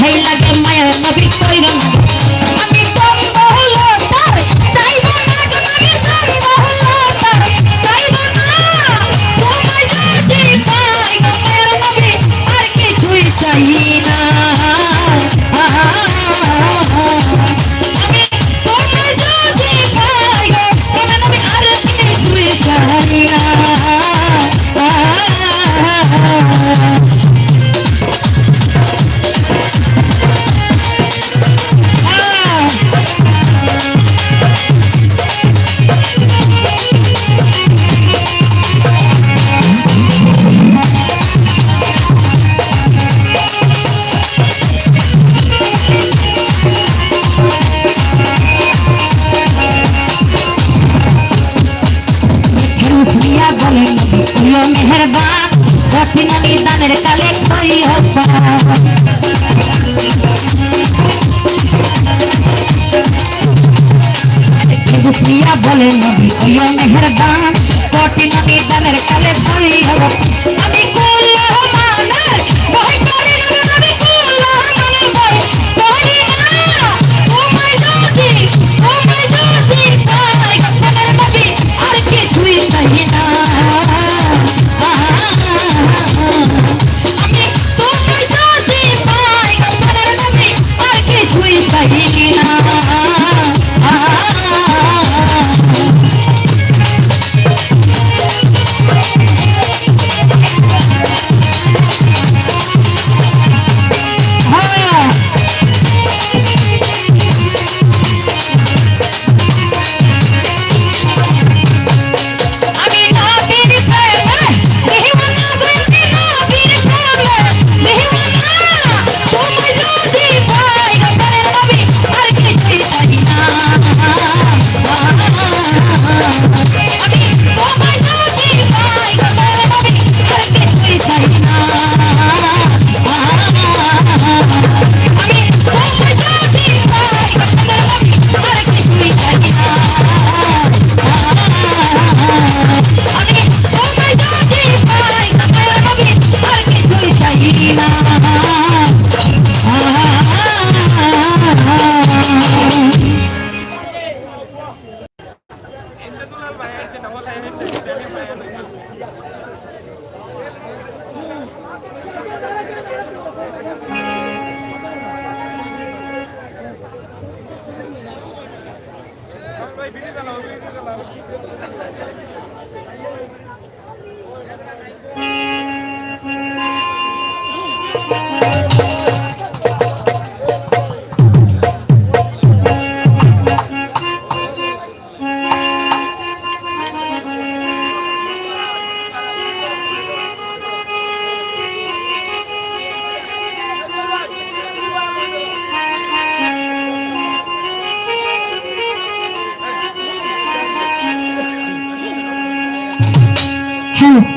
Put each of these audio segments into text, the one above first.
দোহাই লাগে মায়ের নবী কইর না আমি কম বহলো তার চাইব না নবী কম বহলো তার চাইব না তোমায় যদি পাই মায়ের নবী আর কিছুই চাই না मेहरबान रसिनी दानेर काले कोई हब्बा गुफिया बोले नबी ओयो मेहरबान रसिनी दानेर काले कोई हब्बा अभी कुल्ला मानर वही करी नबी कुल्ला मानर वही करी ना ओ माय दोस्ती पाई गफर नबी और কিছুই চাই না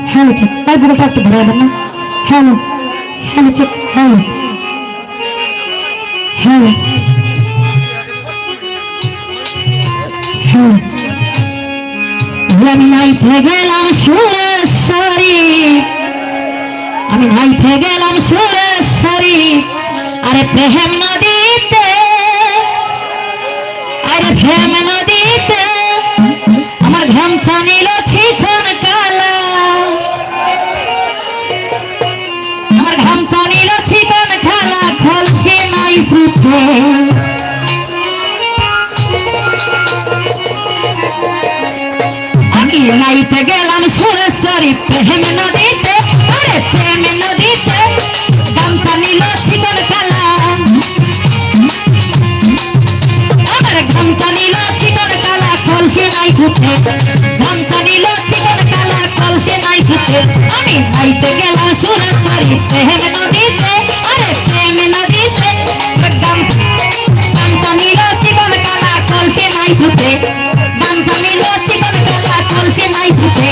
hello check I will talk to brother hello check hello আমি নাইতে গেলাম সুরেশ্বরী আমি নাইতে গেলাম সুরেশ্বরী আরে প্রেম নদীতে আরে প্রেম নদীতে আমার ঘামছা নিল চিকন কালা আমার ঘামছা নিল চিকন কালা খলসে নাই সুতে আমি নাইতে গেলাম সুরেশ্বরী প্রেম নদীতে আরে প্রেম নদীতে ঘামছা নিল চিকন কালা আমার ঘামছা নিল চিকন কালা খলসে নাই সুতে ঘামছা নিল চিকন কালা খলসে নাই সুতে আমি নাইতে গেলাম সুরেশ্বরী প্রেম নদীতে আরে প্রেম নদীতে ঘামছা নিল চিকন কালা খলসে নাই সুতে ঘামছা নিল চিকন কালা খলসে নাই সুতে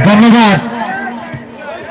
ধন্যবাদ।